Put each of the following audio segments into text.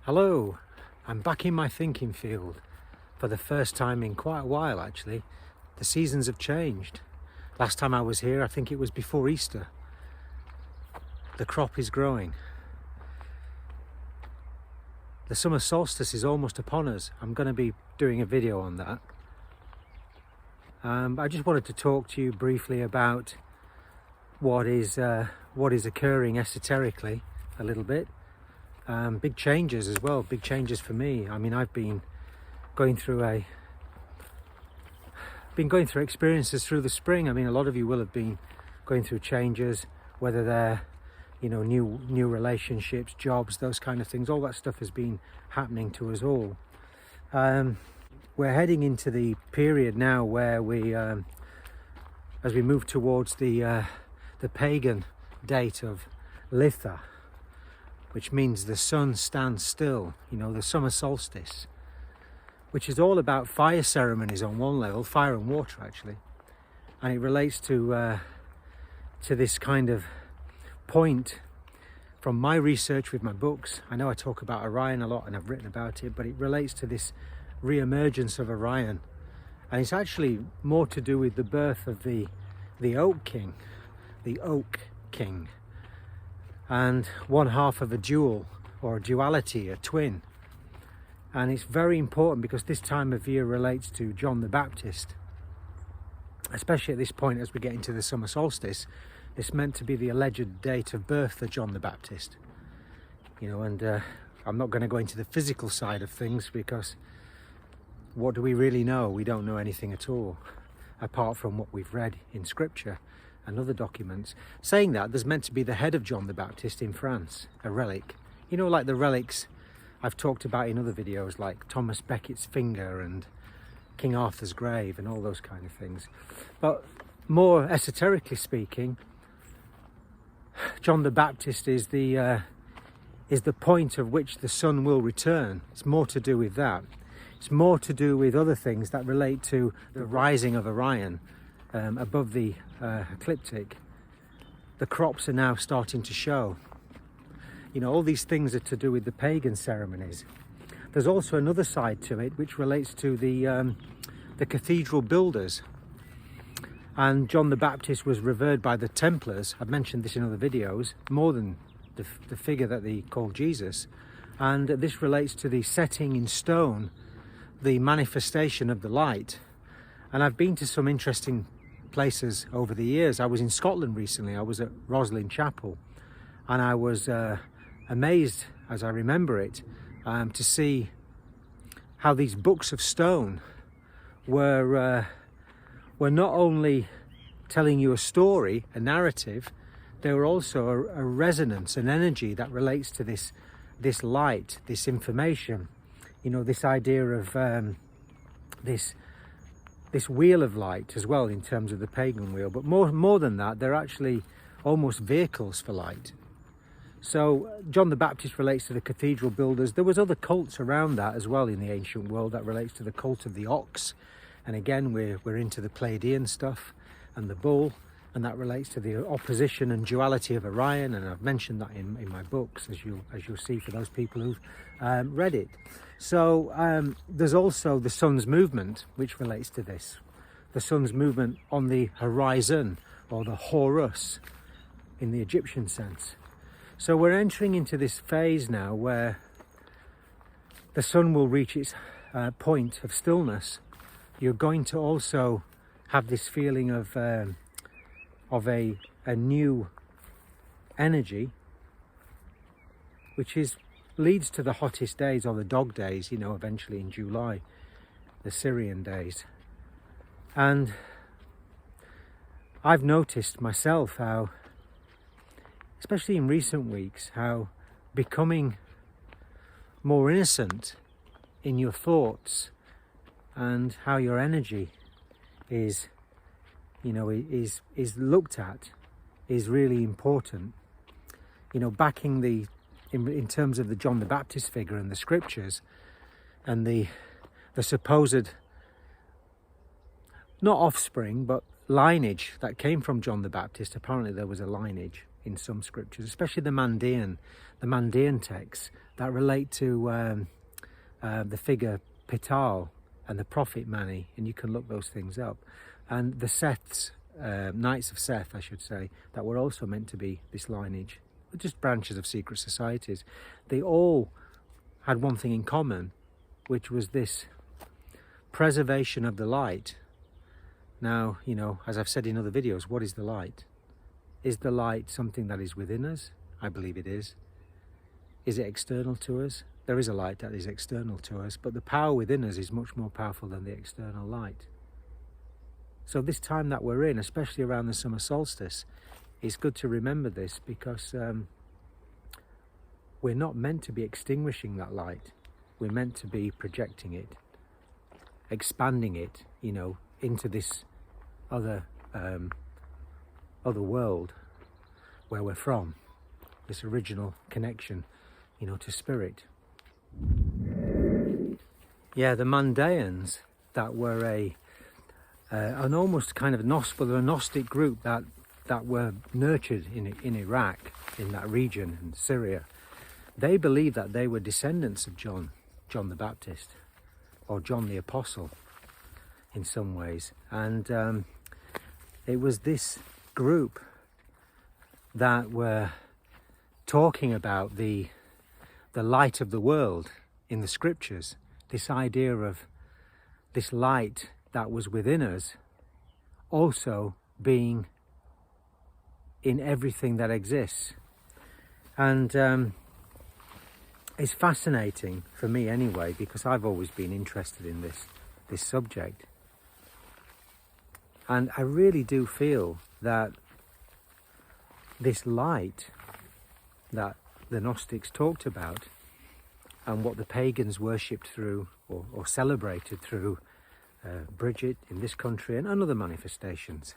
Hello, I'm back in my thinking field for the first time in quite a while actually. The seasons have changed. Last time I was here, I think it was before Easter. The crop is growing. The summer solstice is almost upon us. I'm going to be doing a video on that. I just wanted to talk to you briefly about what is occurring esoterically a little bit. Big changes as well, big changes for me. I mean, I've been going through experiences through the spring. I mean, a lot of you will have been going through changes, whether they're, new relationships, jobs, those kind of things. All that stuff has been happening to us all. We're heading into the period now where we, as we move towards the pagan date of Litha, which means the sun stands still, the summer solstice, which is all about fire ceremonies on one level, fire and water actually, and it relates to this kind of point from my research with my books. I know I talk about Orion a lot and I've written about it, but it relates to this re-emergence of Orion, and it's actually more to do with the birth of the Oak King, and one half of a dual or a duality, a twin. And it's very important because this time of year relates to John the Baptist, especially at this point as we get into the summer solstice. It's meant to be the alleged date of birth for John the Baptist, and I'm not going to go into the physical side of things because what do we really know? We don't know anything at all apart from what we've read in scripture and other documents. Saying that, there's meant to be the head of John the Baptist in France, a relic. Like the relics I've talked about in other videos, like Thomas Becket's finger and King Arthur's grave and all those kind of things. But more esoterically speaking, John the Baptist is the point of which the sun will return. It's more to do with that. It's more to do with other things that relate to the rising of Orion above the ecliptic. The crops are now starting to show. All these things are to do with the pagan ceremonies. There's also another side to it which relates to the cathedral builders. And John the Baptist was revered by the Templars. I've mentioned this in other videos, more than the figure that they called Jesus. And this relates to the setting in stone, the manifestation of the light. And I've been to some interesting places over the years. I was in Scotland recently. I was at Roslin Chapel, and I was amazed, as I remember it, to see how these books of stone were not only telling you a story, a narrative, they were also a resonance, an energy that relates to this light, this information. This idea of this wheel of light as well, in terms of the pagan wheel. But more than that, they're actually almost vehicles for light. So John the Baptist relates to the cathedral builders. There was other cults around that as well in the ancient world that relates to the cult of the ox. And again, we're into the Pleiadian stuff and the bull, and that relates to the opposition and duality of Orion. And I've mentioned that in my books, as you'll see for those people who've read it. So there's also the sun's movement, which relates to this. The sun's movement on the horizon, or the Horus in the Egyptian sense. So we're entering into this phase now where the sun will reach its point of stillness. You're going to also have this feeling of a new energy, which leads to the hottest days, or the dog days, eventually in July, the Syrian days. And I've noticed myself how, especially in recent weeks, how becoming more innocent in your thoughts and how your energy is looked at is really important. Backing in terms of the John the Baptist figure and the scriptures and the supposed, not offspring, but lineage that came from John the Baptist. Apparently there was a lineage in some scriptures, especially the Mandean texts that relate to the figure Pital and the prophet Mani, and you can look those things up. And the Seths, Knights of Seth, I should say, that were also meant to be this lineage, just branches of secret societies. They all had one thing in common, which was this preservation of the light. Now, you know, as I've said in other videos, what is the light? Is the light something that is within us? I believe it is. Is it external to us? There is a light that is external to us, but the power within us is much more powerful than the external light. So this time that we're in, especially around the summer solstice, it's good to remember this, because we're not meant to be extinguishing that light. We're meant to be projecting it, expanding it, you know, into this other world where we're from, this original connection, you know, to spirit. Yeah, the Mandaeans, that were an almost kind of a Gnostic group that were nurtured in Iraq, in that region, in Syria. They believed that they were descendants of John the Baptist, or John the Apostle in some ways. And it was this group that were talking about the light of the world in the scriptures, this idea of this light that was within us also being in everything that exists. And it's fascinating for me anyway, because I've always been interested in this subject. And I really do feel that this light that the Gnostics talked about, and what the pagans worshipped through or celebrated through Bridget in this country and other manifestations,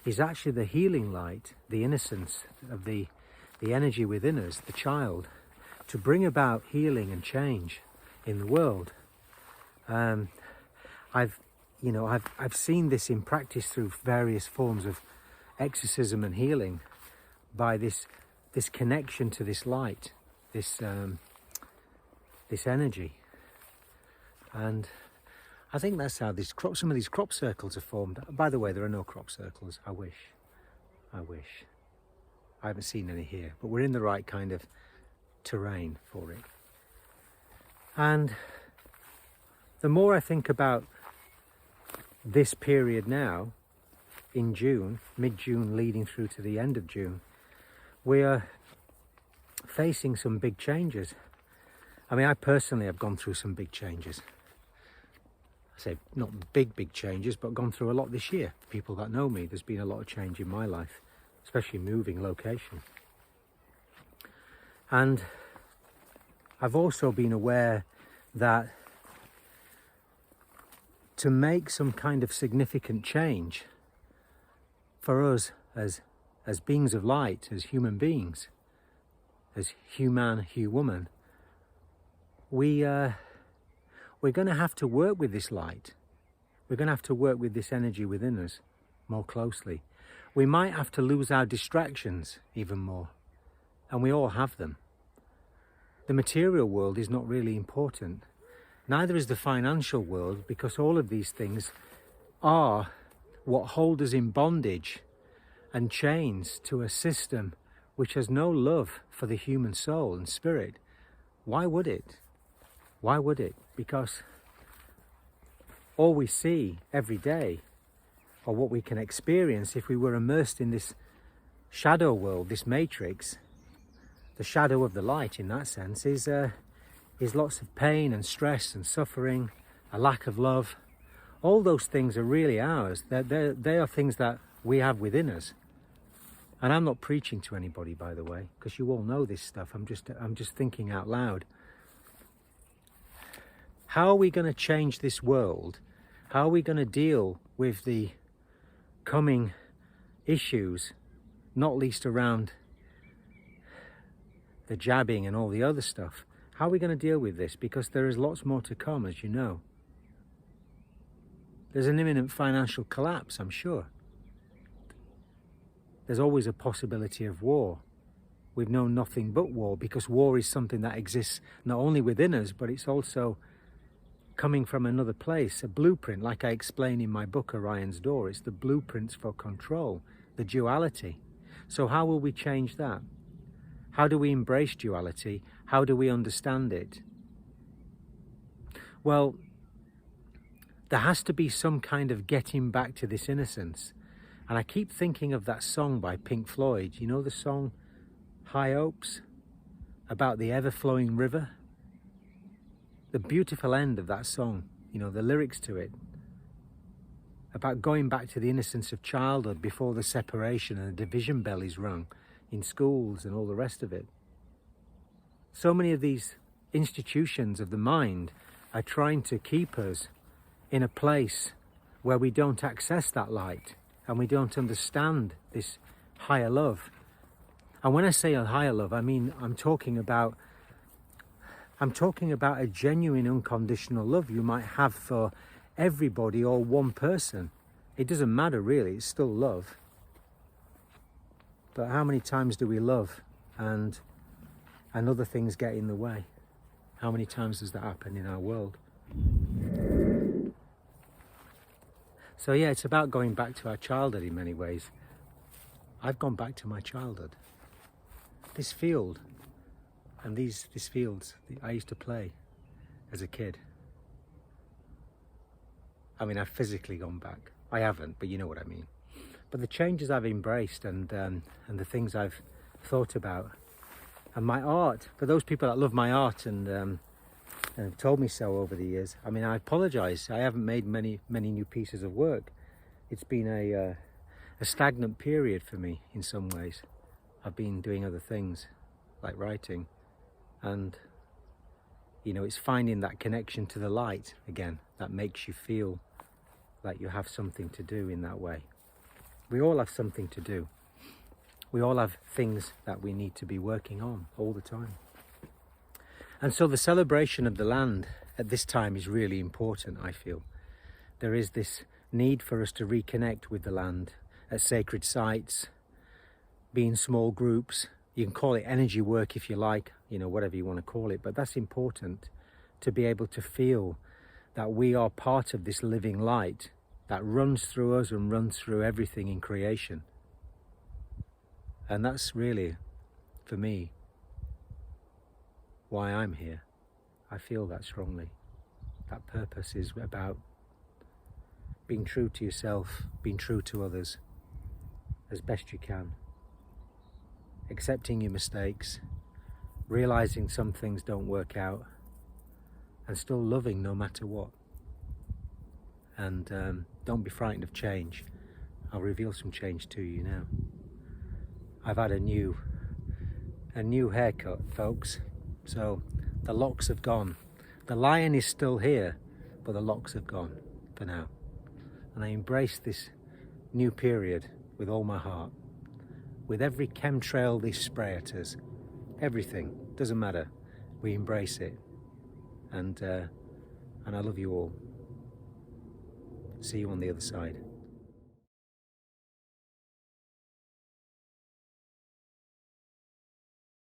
is actually the healing light, the innocence of the energy within us, the child, to bring about healing and change in the world. I've seen this in practice through various forms of exorcism and healing, by this connection to this light, this energy. And I think that's how some of these crop circles are formed. By the way, there are no crop circles. I wish. I haven't seen any here, but we're in the right kind of terrain for it. And the more I think about this period now, in June, mid-June leading through to the end of June, we are facing some big changes. I mean, I personally have gone through some big changes. I say not big changes, but gone through a lot this year. People that know me, there's been a lot of change in my life, especially moving location. And I've also been aware that to make some kind of significant change for us as beings of light, as human beings, as human, woman, we're going to have to work with this light. We're going to have to work with this energy within us more closely. We might have to lose our distractions even more, and we all have them. The material world is not really important. Neither is the financial world, because all of these things are what hold us in bondage and chains to a system which has no love for the human soul and spirit. Why would it? Why would it? Because all we see every day, or what we can experience if we were immersed in this shadow world, this matrix, the shadow of the light in that sense, is lots of pain and stress and suffering, a lack of love. All those things are really ours. They are things that we have within us. And I'm not preaching to anybody, by the way, because you all know this stuff. I'm just thinking out loud. How are we going to change this world? How are we going to deal with the coming issues, not least around the jabbing and all the other stuff? How are we going to deal with this? Because there is lots more to come, as you know. There's an imminent financial collapse, I'm sure. there's always a possibility of war. We've known nothing but war, because war is something that exists not only within us, but it's also coming from another place, a blueprint, like I explain in my book, Orion's Door. It's the blueprints for control, the duality. So how will we change that? How do we embrace duality? How do we understand it? Well, there has to be some kind of getting back to this innocence. And I keep thinking of that song by Pink Floyd. You know the song High Hopes, about the ever-flowing river? The beautiful end of that song, you know, the lyrics to it, about going back to the innocence of childhood before the separation and the division bell is rung in schools and all the rest of it. So many of these institutions of the mind are trying to keep us in a place where we don't access that light and we don't understand this higher love. And when I say a higher love, I mean, I'm talking about a genuine unconditional love you might have for everybody or one person. It doesn't matter really, it's still love. But how many times do we love and other things get in the way? How many times does that happen in our world? So yeah, it's about going back to our childhood in many ways. I've gone back to my childhood. This field and these fields I used to play as a kid. I mean, I've physically gone back. I haven't, but you know what I mean. But the changes I've embraced and the things I've thought about, and my art, for those people that love my art and have told me so over the years, I mean, I apologise. I haven't made many new pieces of work. It's been a stagnant period for me in some ways. I've been doing other things, like writing. And, you know, it's finding that connection to the light again that makes you feel like you have something to do in that way. We all have something to do. We all have things that we need to be working on all the time. And so the celebration of the land at this time is really important, I feel. There is this need for us to reconnect with the land at sacred sites, be in small groups. You can call it energy work if you like, you know, whatever you want to call it, but that's important to be able to feel that we are part of this living light that runs through us and runs through everything in creation. And that's really, for me, why I'm here. I feel that strongly. That purpose is about being true to yourself, being true to others as best you can. Accepting your mistakes, realizing some things don't work out, and still loving no matter what. And don't be frightened of change. I'll reveal some change to you now. I've had a new haircut, folks. So the locks have gone. The lion is still here, but the locks have gone for now. And I embrace this new period with all my heart. With every chemtrail they spray at us, everything, doesn't matter, we embrace it. And I love you all. See you on the other side.